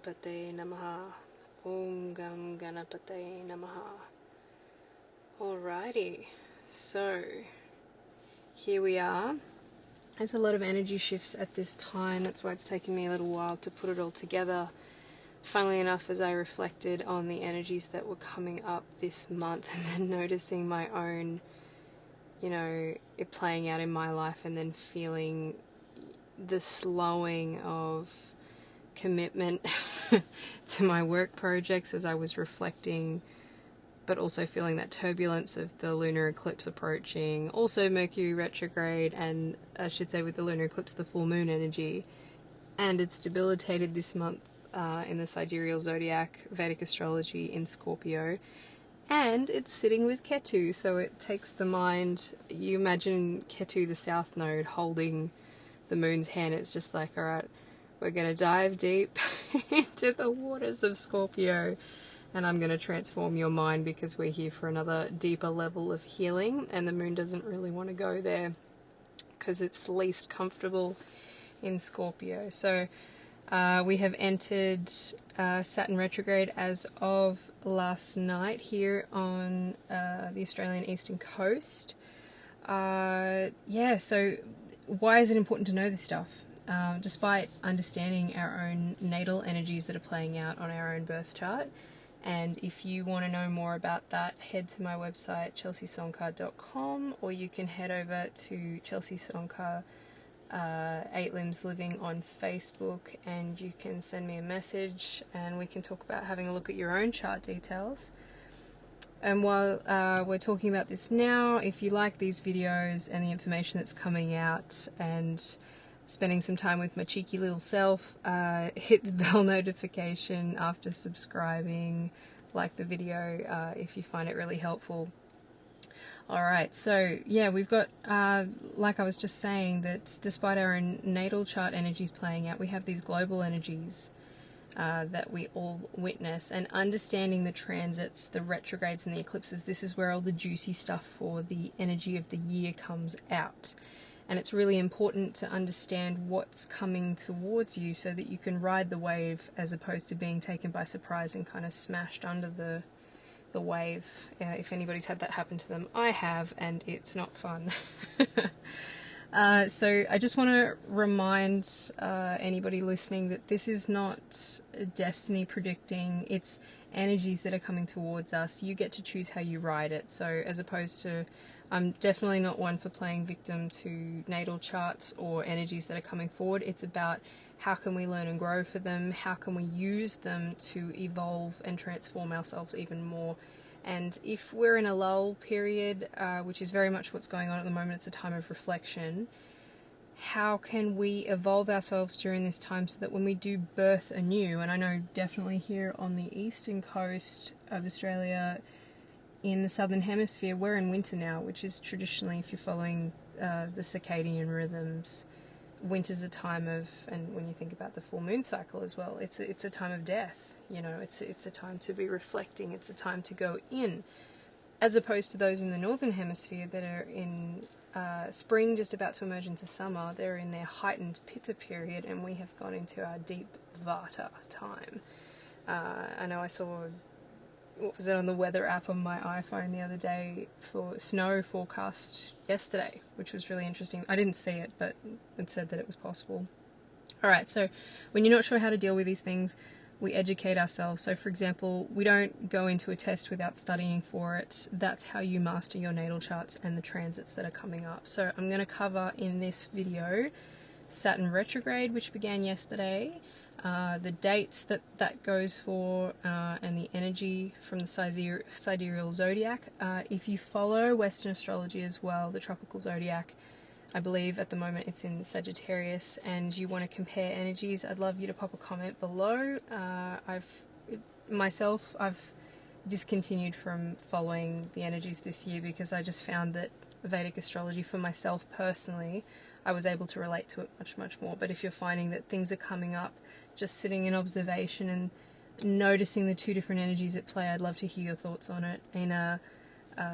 Ganapate Namaha. Om Gam Ganapate Namaha. Alrighty, so here we are. There's a lot of energy shifts at this time. That's why it's taken me a little while to put it all together. Funnily enough, as I reflected on the energies that were coming up this month and then noticing my own, it playing out in my life, and then feeling the slowing of commitment to my work projects as I was reflecting, but also feeling that turbulence of the lunar eclipse approaching, also Mercury Retrograde, and I should say with the lunar eclipse, the full moon energy, and it's debilitated this month in the sidereal zodiac, Vedic astrology in Scorpio, and it's sitting with Ketu, so it takes the mind. You imagine Ketu, the south node, holding the moon's hand. It's just like, alright, we're going to dive deep into the waters of Scorpio, and I'm going to transform your mind because we're here for another deeper level of healing, and the moon doesn't really want to go there because it's least comfortable in Scorpio. So we have entered Saturn Retrograde as of last night here on the Australian eastern coast. So why is it important to know this stuff? Despite understanding our own natal energies that are playing out on our own birth chart. And if you want to know more about that, head to my website, chelseasonka.com, or you can head over to Chelsea Sonka 8 Limbs Living on Facebook, and you can send me a message and we can talk about having a look at your own chart details. And while we're talking about this now, if you like these videos and the information that's coming out and spending some time with my cheeky little self, hit the bell notification after subscribing, like the video if you find it really helpful. Alright, so yeah, we've got, like I was just saying, that despite our own natal chart energies playing out, we have these global energies that we all witness, and understanding the transits, the retrogrades and the eclipses, this is where all the juicy stuff for the energy of the year comes out. And it's really important to understand what's coming towards you so that you can ride the wave as opposed to being taken by surprise and kind of smashed under the wave. If anybody's had that happen to them, I have, and it's not fun. So I just want to remind anybody listening that this is not destiny predicting. It's energies that are coming towards us. You get to choose how you ride it. So as opposed to, I'm definitely not one for playing victim to natal charts or energies that are coming forward. It's about how can we learn and grow for them, how can we use them to evolve and transform ourselves even more. And if we're in a lull period, which is very much what's going on at the moment, it's a time of reflection, how can we evolve ourselves during this time so that when we do birth anew, and I know definitely here on the eastern coast of Australia, in the southern hemisphere, we're in winter now, which is traditionally, if you're following the circadian rhythms, winter's a time of, and when you think about the full moon cycle as well, it's a time of death. It's a time to be reflecting. It's a time to go in, as opposed to those in the northern hemisphere that are in spring, just about to emerge into summer. They're in their heightened pitta period, and we have gone into our deep vata time. I know I saw, what was it, on the weather app on my iPhone the other day for snow forecast yesterday, which was really interesting. I didn't see it, but it said that it was possible. Alright, so when you're not sure how to deal with these things, we educate ourselves. So for example, we don't go into a test without studying for it. That's how you master your natal charts and the transits that are coming up. So I'm going to cover in this video Saturn Retrograde, which began yesterday, the dates that goes for, and the energy from the sidereal zodiac. If you follow Western astrology as well, the tropical zodiac, I believe at the moment it's in Sagittarius, and you want to compare energies, I'd love you to pop a comment below. I've discontinued from following the energies this year because I just found that Vedic astrology for myself personally, I was able to relate to it much, much more. But if you're finding that things are coming up, just sitting in observation and noticing the two different energies at play, I'd love to hear your thoughts on it in a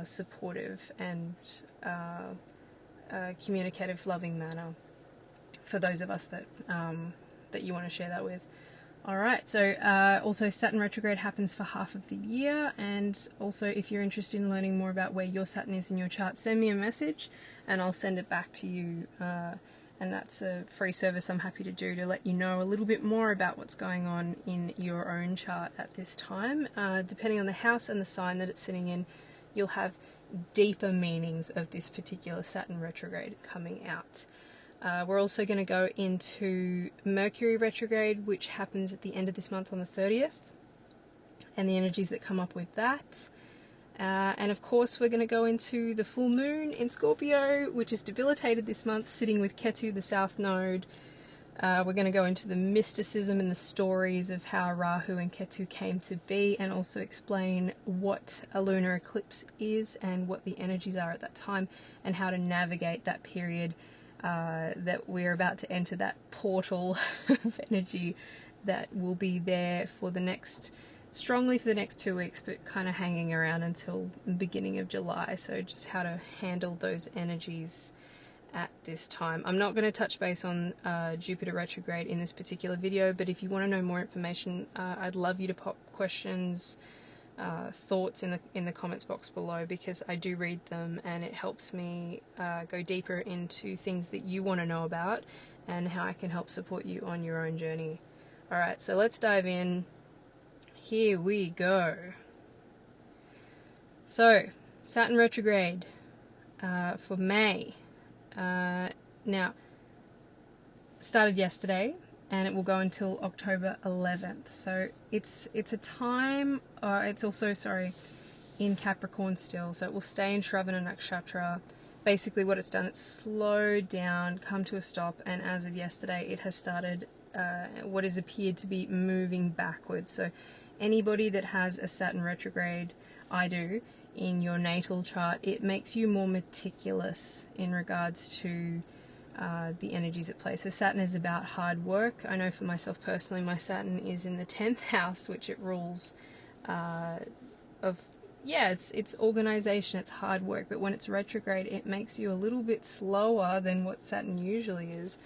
supportive and communicative, loving manner for those of us that you want to share that with. Alright, so also Saturn retrograde happens for half of the year, and also if you're interested in learning more about where your Saturn is in your chart, send me a message and I'll send it back to you, and that's a free service I'm happy to do to let you know a little bit more about what's going on in your own chart at this time. Depending on the house and the sign that it's sitting in, you'll have deeper meanings of this particular Saturn retrograde coming out. We're also going to go into Mercury Retrograde, which happens at the end of this month on the 30th, and the energies that come up with that. And of course we're going to go into the full moon in Scorpio, which is debilitated this month, sitting with Ketu, the south node. We're going to go into the mysticism and the stories of how Rahu and Ketu came to be, and also explain what a lunar eclipse is and what the energies are at that time, and how to navigate that period that we're about to enter, that portal of energy that will be there for the next, strongly for the next 2 weeks, but kind of hanging around until the beginning of July. So just how to handle those energies at this time. I'm not going to touch base on Jupiter retrograde in this particular video, but if you want to know more information, I'd love you to pop questions, thoughts in the comments box below, because I do read them and it helps me go deeper into things that you want to know about and how I can help support you on your own journey. Alright, so let's dive in. Here we go. So, Saturn retrograde for May. Now, started yesterday, and it will go until October 11th. So it's a time, it's also, in Capricorn still, so it will stay in Shravana Nakshatra. Basically what it's done, it's slowed down, come to a stop, and as of yesterday it has started what is appeared to be moving backwards. So anybody that has a Saturn retrograde, I do, in your natal chart, it makes you more meticulous in regards to the energies at play. So Saturn is about hard work. I know for myself personally, my Saturn is in the 10th house, which it rules it's organization, it's hard work, but when it's retrograde, it makes you a little bit slower than what Saturn usually is,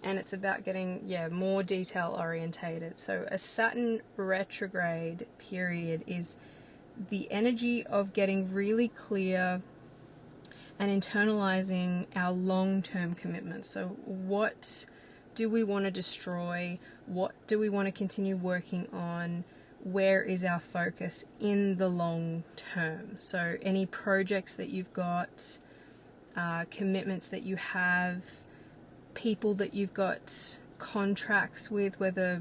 and it's about getting, more detail orientated. So a Saturn retrograde period is the energy of getting really clear and internalizing our long-term commitments. So what do we want to destroy? What do we want to continue working on? Where is our focus in the long term? So any projects that you've got, commitments that you have, people that you've got contracts with, whether,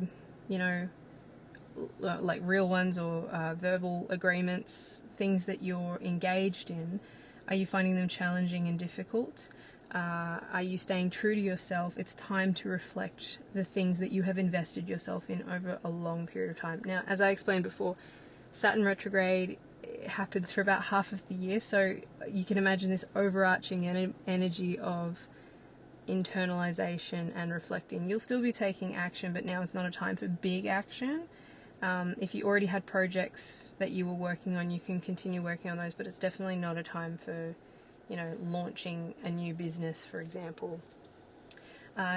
like real ones or verbal agreements, things that you're engaged in. Are you finding them challenging and difficult? Are you staying true to yourself? It's time to reflect the things that you have invested yourself in over a long period of time. Now, as I explained before, Saturn retrograde happens for about half of the year, so you can imagine this overarching energy of internalization and reflecting. You'll still be taking action, but now is not a time for big action. If you already had projects that you were working on, you can continue working on those, but it's definitely not a time for, launching a new business, for example.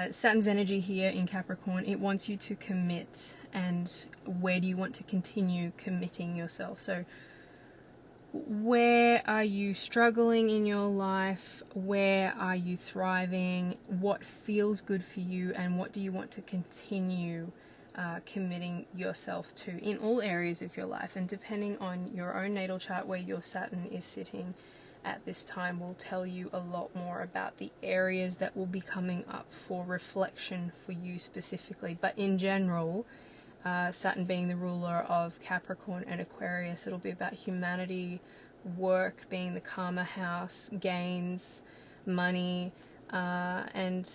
Saturn's energy here in Capricorn, it wants you to commit, and where do you want to continue committing yourself? So where are you struggling in your life? Where are you thriving? What feels good for you, and what do you want to continue committing yourself to in all areas of your life? And depending on your own natal chart, where your Saturn is sitting at this time will tell you a lot more about the areas that will be coming up for reflection for you specifically. But in general, Saturn being the ruler of Capricorn and Aquarius, it'll be about humanity, work being the karma house, gains, money, and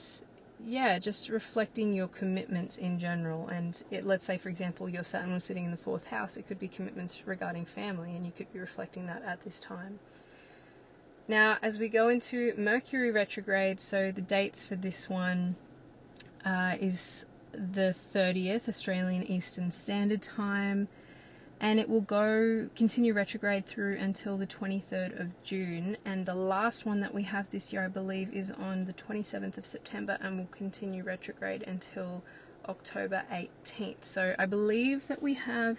just reflecting your commitments in general. And let's say, for example, your Saturn was sitting in the 4th house, it could be commitments regarding family, and you could be reflecting that at this time. Now, as we go into Mercury retrograde, so the dates for this one is the 30th, Australian Eastern Standard Time, and it will continue retrograde through until the 23rd of June, and the last one that we have this year, I believe, is on the 27th of September, and will continue retrograde until October 18th. So I believe that we have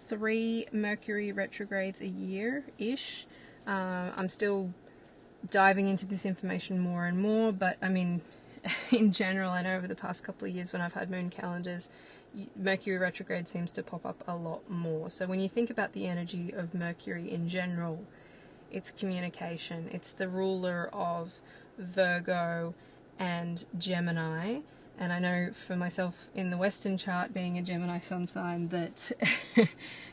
3 Mercury retrogrades a year-ish. I'm still diving into this information more and more, but I mean, in general, I know over the past couple of years when I've had moon calendars, Mercury retrograde seems to pop up a lot more. So when you think about the energy of Mercury in general, it's communication. It's the ruler of Virgo and Gemini. And I know for myself in the Western chart, being a Gemini sun sign, that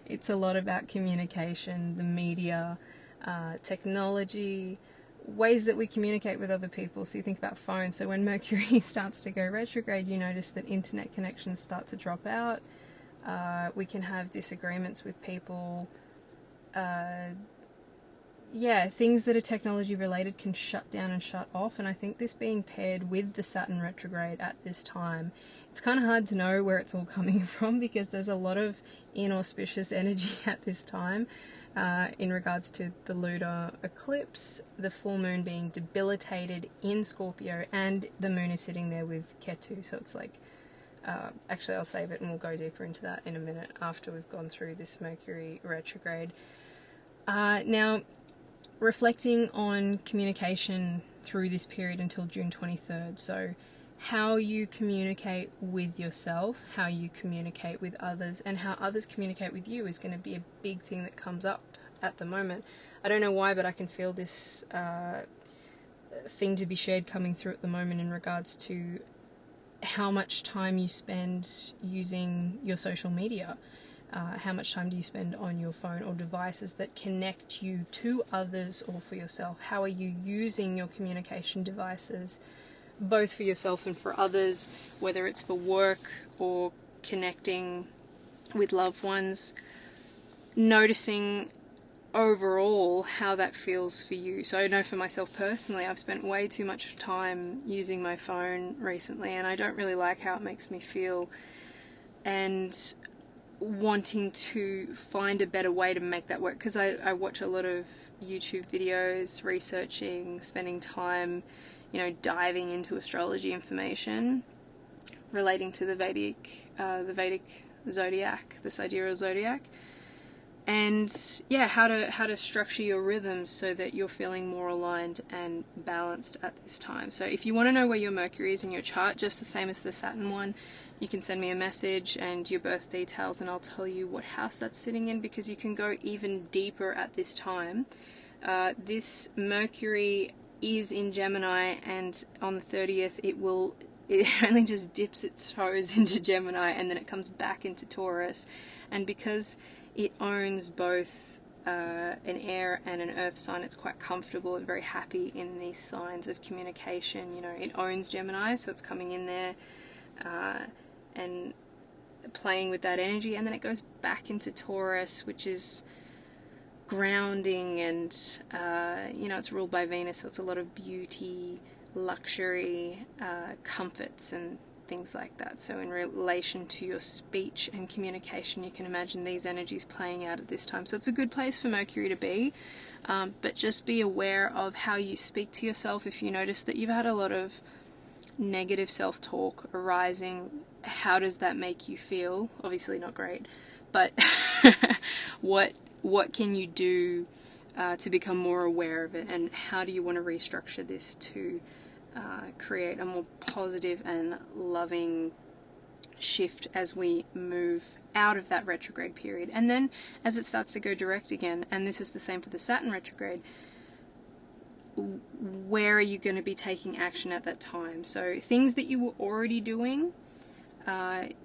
it's a lot about communication, the media, technology, ways that we communicate with other people. So you think about phones. So when Mercury starts to go retrograde, you notice that internet connections start to drop out. We can have disagreements with people. Things that are technology related can shut down and shut off. And I think this being paired with the Saturn retrograde at this time, it's kind of hard to know where it's all coming from, because there's a lot of inauspicious energy at this time. In regards to the lunar eclipse, the full moon being debilitated in Scorpio, and the moon is sitting there with Ketu. So it's like, actually I'll save it and we'll go deeper into that in a minute after we've gone through this Mercury retrograde. Now, reflecting on communication through this period until June 23rd. So how you communicate with yourself, how you communicate with others, and how others communicate with you is going to be a big thing that comes up at the moment. I don't know why, but I can feel this thing to be shared coming through at the moment in regards to how much time you spend using your social media. How much time do you spend on your phone or devices that connect you to others or for yourself? How are you using your communication devices, both for yourself and for others, whether it's for work or connecting with loved ones? Noticing overall how that feels for you. So I know for myself personally, I've spent way too much time using my phone recently, and I don't really like how it makes me feel, and wanting to find a better way to make that work, because I watch a lot of YouTube videos, researching, spending time, diving into astrology information relating to the Vedic zodiac, the sidereal zodiac, and how to structure your rhythms so that you're feeling more aligned and balanced at this time. So if you want to know where your Mercury is in your chart, just the same as the Saturn one, you can send me a message and your birth details, and I'll tell you what house that's sitting in, because you can go even deeper at this time. This Mercury is in Gemini, and on the 30th it only just dips its toes into Gemini, and then it comes back into Taurus. And because it owns both an air and an earth sign, it's quite comfortable and very happy in these signs of communication. It owns Gemini, so it's coming in there and playing with that energy, and then it goes back into Taurus, which is grounding, and it's ruled by Venus, so it's a lot of beauty, luxury, comforts and things like that. So in relation to your speech and communication, you can imagine these energies playing out at this time. So it's a good place for Mercury to be, but just be aware of how you speak to yourself. If you notice that you've had a lot of negative self-talk arising, how does that make you feel? Obviously not great, but what can you do to become more aware of it, and how do you want to restructure this to create a more positive and loving shift as we move out of that retrograde period? And then as it starts to go direct again, and this is the same for the Saturn retrograde, where are you going to be taking action at that time? So things that you were already doing,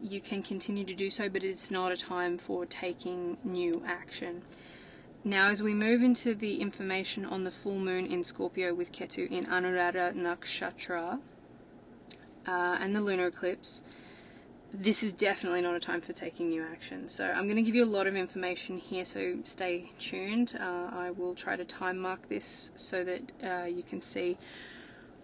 you can continue to do so, but it's not a time for taking new action. Now, as we move into the information on the full moon in Scorpio with Ketu in Anuradha Nakshatra and the lunar eclipse, this is definitely not a time for taking new action. So I'm going to give you a lot of information here, so stay tuned. I will try to time mark this so that you can see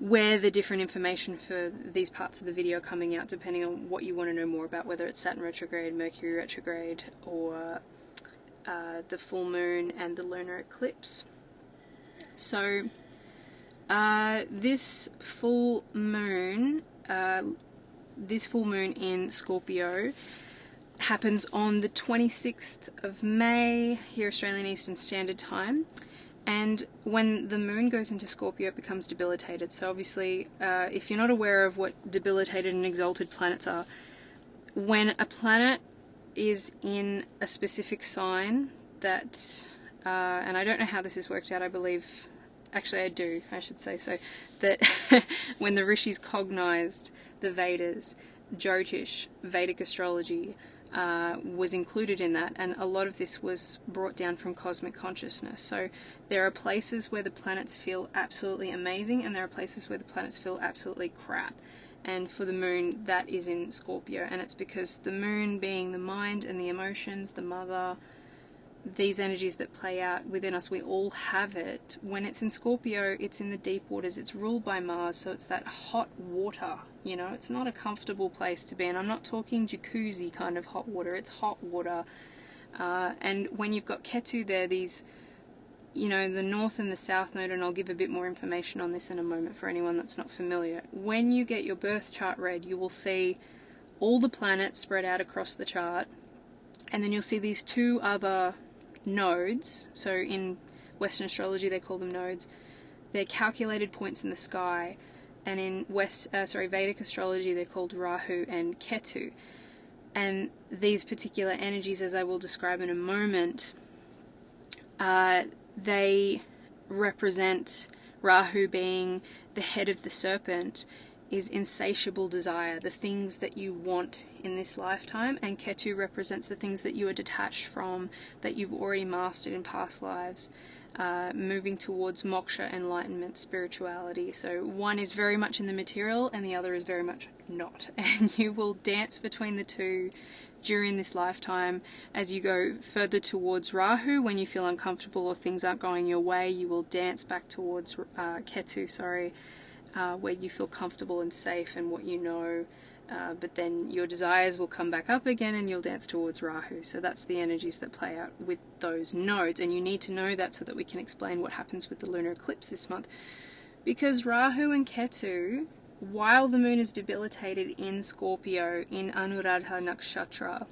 where the different information for these parts of the video are coming out, depending on what you want to know more about, whether it's Saturn retrograde, Mercury retrograde, or the full moon and the lunar eclipse. So this full moon this full moon in Scorpio happens on the 26th of May, here Australian Eastern Standard Time. And when the moon goes into Scorpio, it becomes debilitated. So obviously, if you're not aware of what debilitated and exalted planets are, when a planet is in a specific sign that, and I don't know how this is worked out, I believe, actually I do, I should say so, that when the rishis cognized the Vedas, Jyotish, Vedic astrology, was included in that, and a lot of this was brought down from cosmic consciousness. So there are places where the planets feel absolutely amazing, and there are places where the planets feel absolutely crap. And for the moon, that is in Scorpio, and it's because the moon, being the mind and the emotions, the mother, these energies that play out within us, we all have it. When it's in Scorpio, it's in the deep waters, it's ruled by Mars, so it's that hot water, you know, it's not a comfortable place to be, and I'm not talking jacuzzi kind of hot water, it's hot water. And when you've got Ketu there, these, you know, the north and the south node, and I'll give a bit more information on this in a moment for anyone that's not familiar. When you get your birth chart read, you will see all the planets spread out across the chart, and then you'll see these two other nodes. So in Western astrology they call them nodes. They're calculated points in the sky, and in Vedic astrology they're called Rahu and Ketu. And these particular energies, as I will describe in a moment, they represent, Rahu being the head of the serpent, is insatiable desire, the things that you want in this lifetime, and Ketu represents the things that you are detached from, that you've already mastered in past lives, moving towards moksha, enlightenment, spirituality. So one is very much in the material and the other is very much not, and you will dance between the two during this lifetime. As you go further towards Rahu, when you feel uncomfortable or things aren't going your way, you will dance back towards Ketu, where you feel comfortable and safe and what you know, but then your desires will come back up again and you'll dance towards Rahu. So that's the energies that play out with those nodes, and you need to know that so that we can explain what happens with the lunar eclipse this month. Because Rahu and Ketu, while the moon is debilitated in Scorpio, in Anuradha Nakshatra,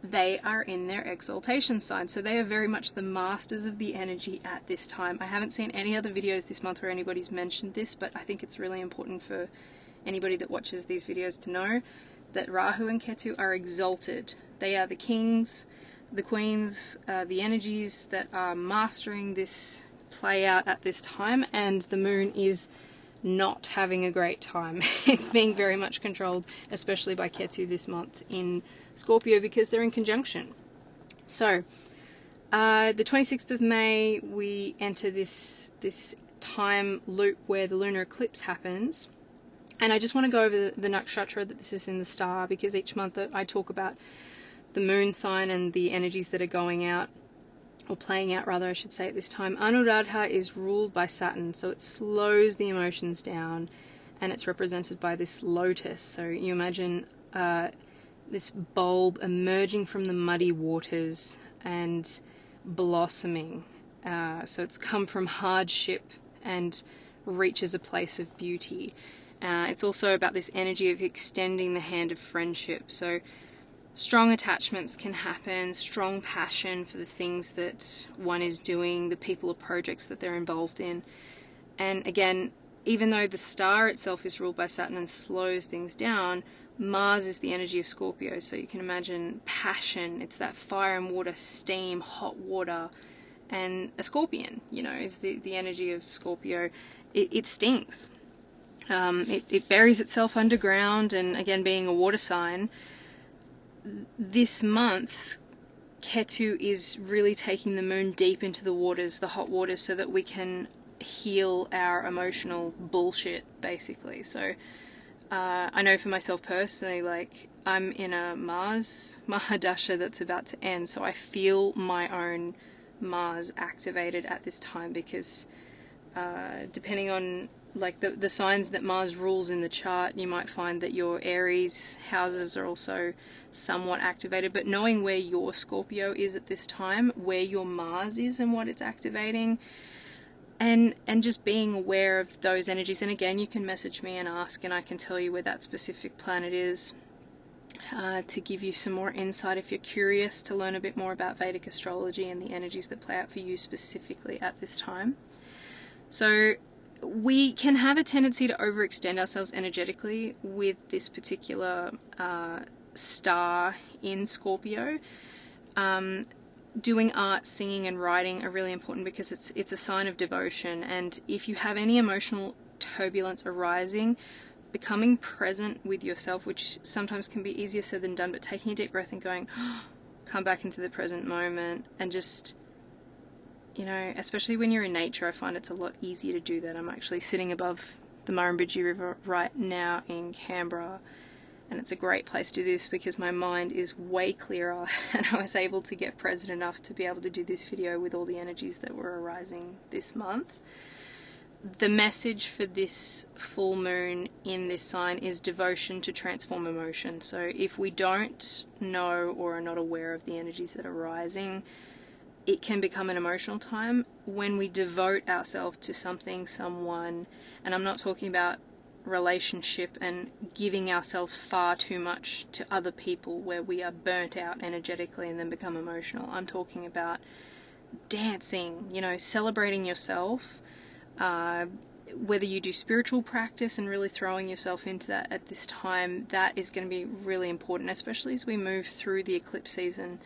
they are in their exaltation sign, so they are very much the masters of the energy at this time. I haven't seen any other videos this month where anybody's mentioned this, but I think it's really important for anybody that watches these videos to know that Rahu and Ketu are exalted. They are the kings, the queens, the energies that are mastering this play out at this time, and the moon is not having a great time. It's being very much controlled, especially by Ketu this month in Scorpio, because they're in conjunction. So the 26th of May we enter this time loop where the lunar eclipse happens, and I just want to go over the nakshatra that this is in the star, because each month I talk about the moon sign and the energies that are going out, or playing out rather I should say, at this time. Anuradha is ruled by Saturn, so it slows the emotions down, and it's represented by this lotus. So you imagine this bulb emerging from the muddy waters and blossoming. So it's come from hardship and reaches a place of beauty. It's also about this energy of extending the hand of friendship. So strong attachments can happen, strong passion for the things that one is doing, the people or projects that they're involved in. And again, even though the star itself is ruled by Saturn and slows things down, Mars is the energy of Scorpio, so you can imagine passion. It's that fire and water, steam, hot water, and a scorpion, you know, is the energy of Scorpio. It stings. It buries itself underground, and again, being a water sign, this month Ketu is really taking the moon deep into the waters, the hot waters, so that we can heal our emotional bullshit, basically. So I know for myself personally, like, I'm in a Mars Mahadasha that's about to end, so I feel my own Mars activated at this time, because depending on like the signs that Mars rules in the chart, you might find that your Aries houses are also somewhat activated, but knowing where your Scorpio is at this time, where your Mars is and what it's activating, and just being aware of those energies. And again, you can message me and ask, and I can tell you where that specific planet is, to give you some more insight if you're curious to learn a bit more about Vedic astrology and the energies that play out for you specifically at this time. So we can have a tendency to overextend ourselves energetically with this particular star in Scorpio. Doing art, singing and writing are really important because it's a sign of devotion, and if you have any emotional turbulence arising, becoming present with yourself, which sometimes can be easier said than done, but taking a deep breath and going, come back into the present moment, and just, you know, especially when you're in nature, I find it's a lot easier to do that. I'm actually sitting above the Murrumbidgee River right now in Canberra, and it's a great place to do this because my mind is way clearer and I was able to get present enough to be able to do this video with all the energies that were arising this month. The message for this full moon in this sign is devotion to transform emotion. So if we don't know or are not aware of the energies that are rising, it can become an emotional time. When we devote ourselves to something, someone, and I'm not talking about relationship and giving ourselves far too much to other people where we are burnt out energetically and then become emotional. I'm talking about dancing, you know, celebrating yourself, whether you do spiritual practice and really throwing yourself into that at this time. That is going to be really important, especially as we move through the eclipse season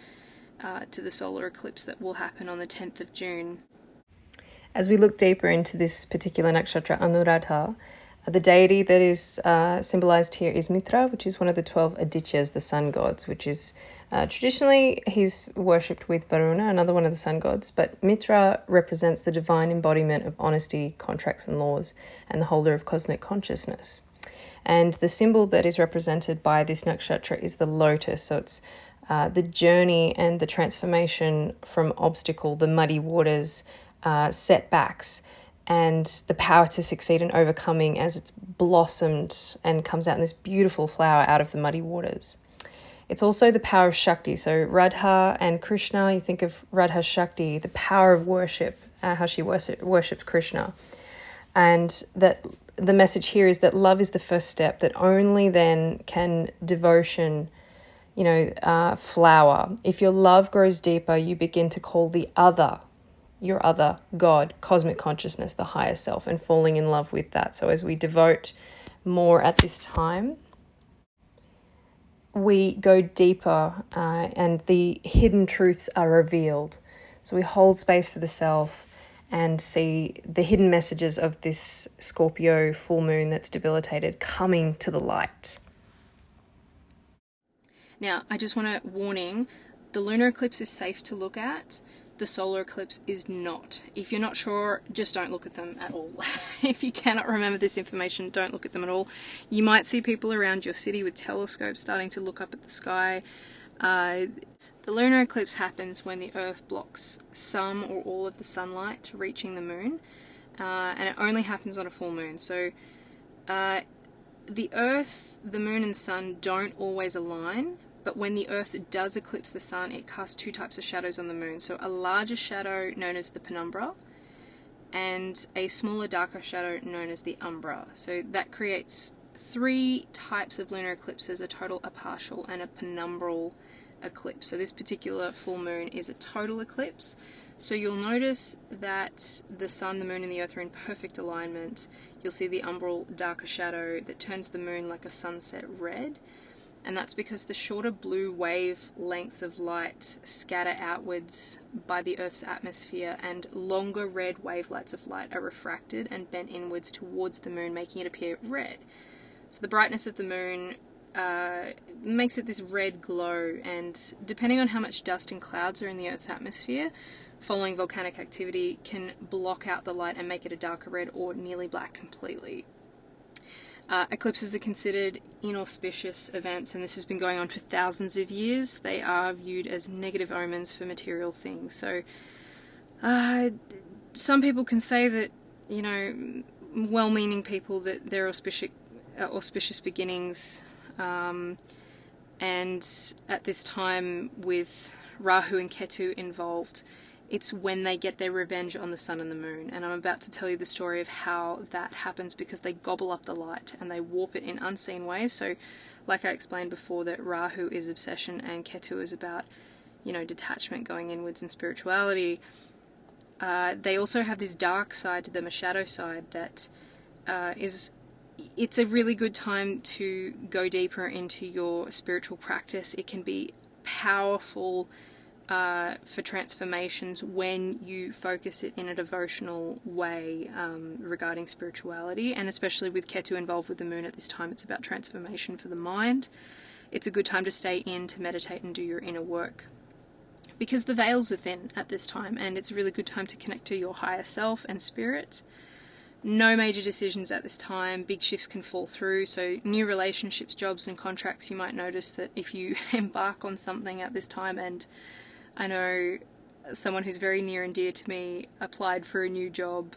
to the solar eclipse that will happen on the 10th of June. As we look deeper into this particular nakshatra, Anuradha, the deity that is symbolized here is Mitra, which is one of the 12 Adityas, the sun gods, which is traditionally he's worshipped with Varuna, another one of the sun gods, but Mitra represents the divine embodiment of honesty, contracts and laws, and the holder of cosmic consciousness. And the symbol that is represented by this nakshatra is the lotus, so it's the journey and the transformation from obstacle, the muddy waters, setbacks, and the power to succeed in overcoming as it's blossomed and comes out in this beautiful flower out of the muddy waters. It's also the power of Shakti. So Radha and Krishna, you think of Radha Shakti, the power of worship, how she worships Krishna. And that the message here is that love is the first step, that only then can devotion, flower. If your love grows deeper, you begin to call the other, your other, God, cosmic consciousness, the higher self, and falling in love with that. So as we devote more at this time, we go deeper and the hidden truths are revealed. So we hold space for the self and see the hidden messages of this Scorpio full moon that's debilitated coming to the light. Now, I just want a warning, the lunar eclipse is safe to look at. The solar eclipse is not. If you're not sure, just don't look at them at all. If you cannot remember this information, don't look at them at all. You might see people around your city with telescopes starting to look up at the sky. The lunar eclipse happens when the Earth blocks some or all of the sunlight reaching the moon, and it only happens on a full moon. So the Earth, the moon and the sun don't always align, but when the Earth does eclipse the sun, it casts two types of shadows on the moon. So a larger shadow known as the penumbra and a smaller, darker shadow known as the umbra. So that creates three types of lunar eclipses: a total, a partial, and a penumbral eclipse. So this particular full moon is a total eclipse. So you'll notice that the sun, the moon, and the Earth are in perfect alignment. You'll see the umbral darker shadow that turns the moon like a sunset red. And that's because the shorter blue wave lengths of light scatter outwards by the Earth's atmosphere, and longer red wavelets of light are refracted and bent inwards towards the moon, making it appear red. So the brightness of the moon makes it this red glow, and depending on how much dust and clouds are in the Earth's atmosphere following volcanic activity, can block out the light and make it a darker red or nearly black completely. Eclipses are considered inauspicious events, and this has been going on for thousands of years. They are viewed as negative omens for material things. So some people can say that, well-meaning people, that they're auspicious beginnings, and at this time with Rahu and Ketu involved, it's when they get their revenge on the sun and the moon. And I'm about to tell you the story of how that happens, because they gobble up the light and they warp it in unseen ways. So like I explained before, that Rahu is obsession and Ketu is about, you know, detachment, going inwards, and spirituality. They also have this dark side to them, a shadow side, that it's a really good time to go deeper into your spiritual practice. It can be powerful for transformations when you focus it in a devotional way regarding spirituality, and especially with Ketu involved with the moon at this time, it's about transformation for the mind. It's a good time to stay in, to meditate and do your inner work, because the veils are thin at this time, and it's a really good time to connect to your higher self and spirit. No major decisions at this time. Big shifts can fall through, so new relationships, jobs and contracts, you might notice that if you embark on something at this time, and I know someone who's very near and dear to me applied for a new job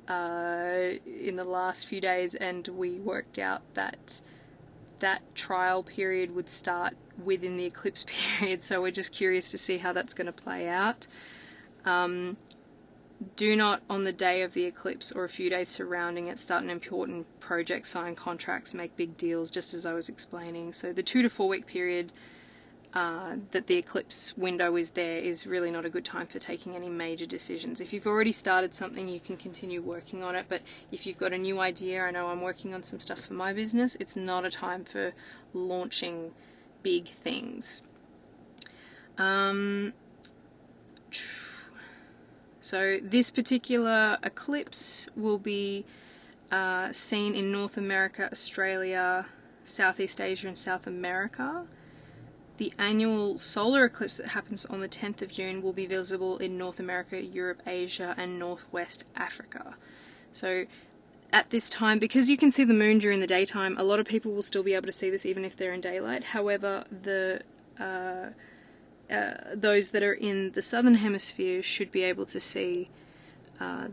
in the last few days, and we worked out that that trial period would start within the eclipse period, so we're just curious to see how that's going to play out. Do not, on the day of the eclipse or a few days surrounding it, start an important project, sign contracts, make big deals, just as I was explaining. So the 2 to 4 week period that the eclipse window is there is really not a good time for taking any major decisions. If you've already started something, you can continue working on it, but if you've got a new idea, I know I'm working on some stuff for my business, it's not a time for launching big things. So this particular eclipse will be seen in North America, Australia, Southeast Asia and South America. The annual solar eclipse that happens on the 10th of June will be visible in North America, Europe, Asia and Northwest Africa. So at this time, because you can see the moon during the daytime, a lot of people will still be able to see this even if they're in daylight. However, those that are in the southern hemisphere should be able to see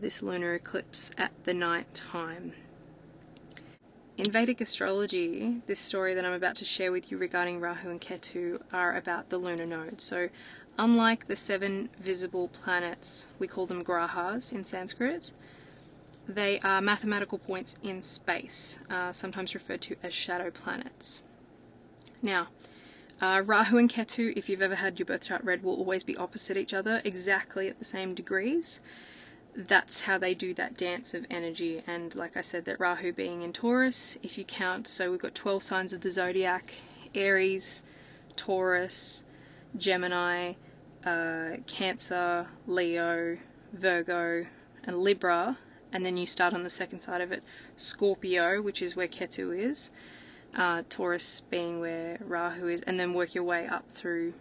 this lunar eclipse at the night time. In Vedic astrology, this story that I'm about to share with you regarding Rahu and Ketu are about the lunar node. So unlike the 7 visible planets, we call them grahas in Sanskrit, they are mathematical points in space, sometimes referred to as shadow planets. Now, Rahu and Ketu, if you've ever had your birth chart read, will always be opposite each other, exactly at the same degrees. That's how they do that dance of energy. And like I said, that Rahu being in Taurus, if you count, so we've got 12 signs of the zodiac: Aries, Taurus, Gemini, Cancer, Leo, Virgo and Libra, and then you start on the second side of it, Scorpio, which is where Ketu is, Taurus being where Rahu is, and then work your way up through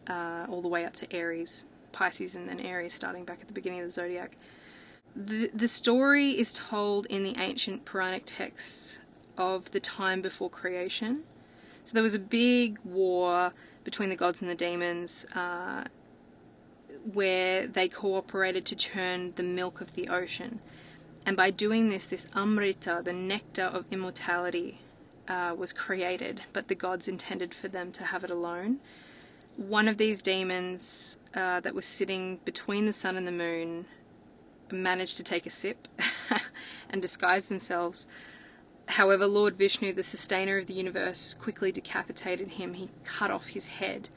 all the way up to Aries, Pisces and then Aries, starting back at the beginning of the zodiac. The story is told in the ancient Puranic texts of the time before creation. So there was a big war between the gods and the demons where they cooperated to churn the milk of the ocean. And by doing this, this Amrita, the nectar of immortality, was created, but the gods intended for them to have it alone. One of these demons that was sitting between the sun and the moon managed to take a sip and disguise themselves. However, Lord Vishnu, the sustainer of the universe, quickly decapitated him. He cut off his head.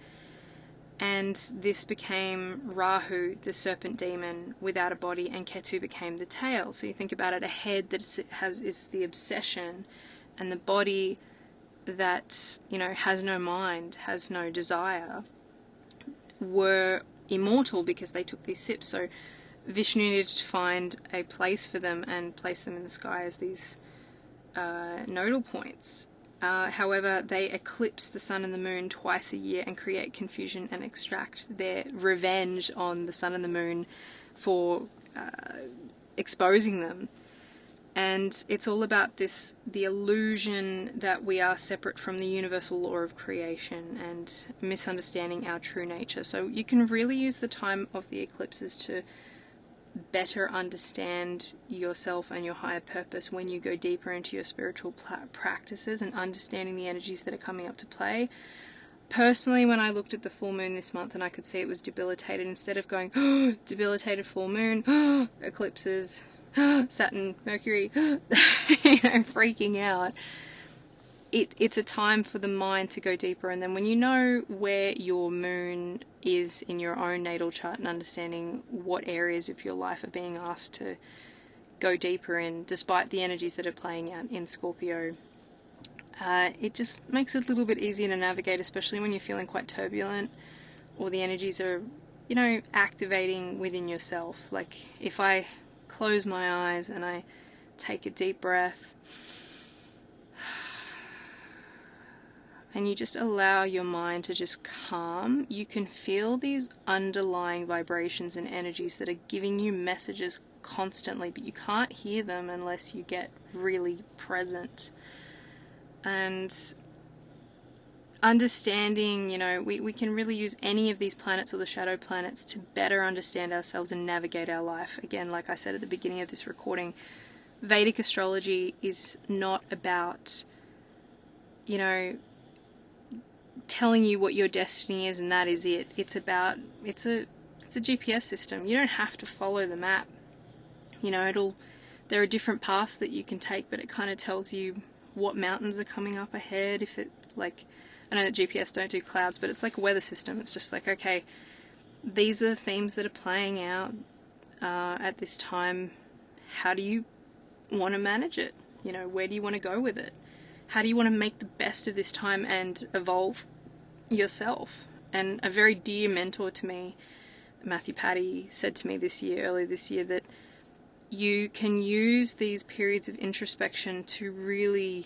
And this became Rahu, the serpent demon, without a body, and Ketu became the tail. So you think about it, a head that is the obsession, and the body that, you know, has no mind, has no desire, were immortal because they took these sips. So Vishnu needed to find a place for them and place them in the sky as these nodal points. However, they eclipse the sun and the moon twice a year and create confusion and extract their revenge on the sun and the moon for exposing them. And it's all about this, the illusion that we are separate from the universal law of creation and misunderstanding our true nature. So you can really use the time of the eclipses to better understand yourself and your higher purpose when you go deeper into your spiritual practices and understanding the energies that are coming up to play. personally, when I looked at the full moon this month and I could see it was debilitated, instead of going, oh, debilitated full moon, oh, eclipses, oh, Saturn, Mercury, freaking out, it's a time for the mind to go deeper. And then when you know where your moon is in your own natal chart and understanding what areas of your life are being asked to go deeper in, despite the energies that are playing out in Scorpio, it just makes it a little bit easier to navigate, especially when you're feeling quite turbulent or the energies are, activating within yourself. Like if I close my eyes and I take a deep breath and you just allow your mind to just calm, you can feel these underlying vibrations and energies that are giving you messages constantly, but you can't hear them unless you get really present. And understanding, we can really use any of these planets or the shadow planets to better understand ourselves and navigate our life. Again, like I said at the beginning of this recording, Vedic astrology is not about, telling you what your destiny is and that is it. It's about, it's a GPS system. You don't have to follow the map. There are different paths that you can take, but it kind of tells you what mountains are coming up ahead. If it, I know that GPS don't do clouds, but it's like a weather system. It's just like, okay, these are the themes that are playing out at this time. How do you want to manage it? Where do you want to go with it? How do you want to make the best of this time and evolve yourself? And a very dear mentor to me, Matthew Patty, said to me earlier this year, that you can use these periods of introspection to really,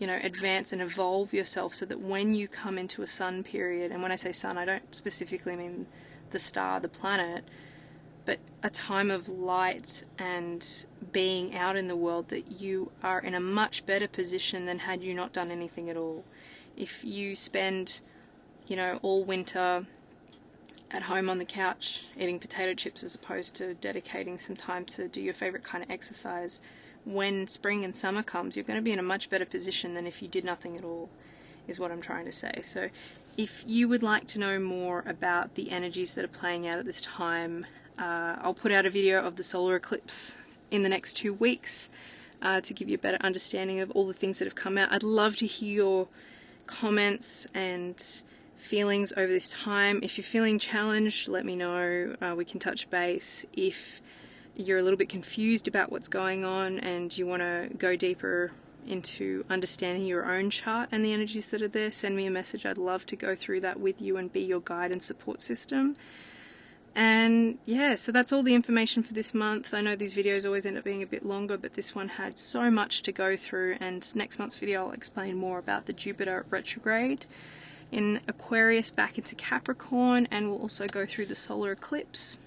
advance and evolve yourself, so that when you come into a sun period, and when I say sun, I don't specifically mean the star, the planet, but a time of light and being out in the world, that you are in a much better position than had you not done anything at all. If you spend, all winter at home on the couch eating potato chips as opposed to dedicating some time to do your favorite kind of exercise, when spring and summer comes, you're going to be in a much better position than if you did nothing at all, is what I'm trying to say. So if you would like to know more about the energies that are playing out at this time, I'll put out a video of the solar eclipse in the next 2 weeks to give you a better understanding of all the things that have come out. I'd love to hear your comments and feelings over this time. If you're feeling challenged, let me know. We can touch base. If you're a little bit confused about what's going on and you want to go deeper into understanding your own chart and the energies that are there, send me a message. I'd love to go through that with you and be your guide and support system. And yeah, so that's all the information for this month. I know these videos always end up being a bit longer, but this one had so much to go through, and next month's video I'll explain more about the Jupiter retrograde in Aquarius back into Capricorn, and we'll also go through the solar eclipse.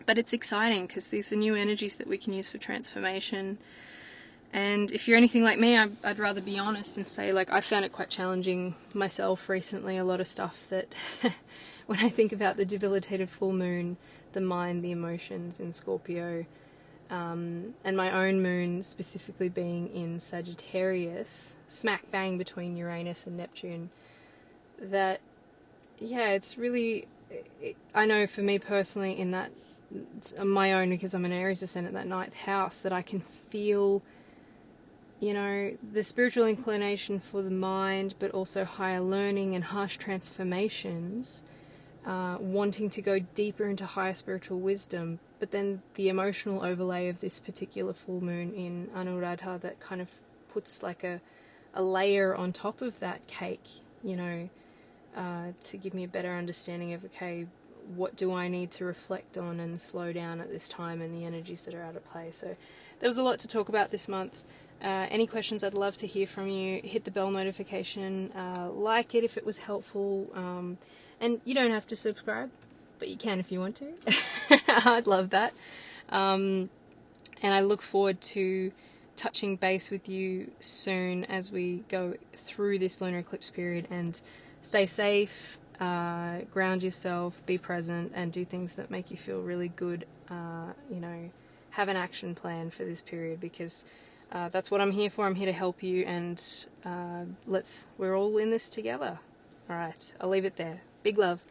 But it's exciting because these are new energies that we can use for transformation. And if you're anything like me, I'd rather be honest and say, I found it quite challenging myself recently. A lot of stuff that when I think about the debilitated full moon, the mind, the emotions in Scorpio, and my own moon specifically being in Sagittarius, smack bang between Uranus and Neptune, that, it's really, I know for me personally, in that, my own, because I'm an Aries ascendant, that 9th house, that I can feel, the spiritual inclination for the mind, but also higher learning and harsh transformations, wanting to go deeper into higher spiritual wisdom, but then the emotional overlay of this particular full moon in Anuradha that kind of puts like a layer on top of that cake, to give me a better understanding of, okay, what do I need to reflect on and slow down at this time, and the energies that are out of play. So there was a lot to talk about this month. Any questions, I'd love to hear from you. Hit the bell notification, like it if it was helpful, and you don't have to subscribe, but you can if you want to. I'd love that. And I look forward to touching base with you soon as we go through this lunar eclipse period. And stay safe, ground yourself, be present, and do things that make you feel really good. Have an action plan for this period, because that's what I'm here for. I'm here to help you, and we're all in this together. All right, I'll leave it there. Big love.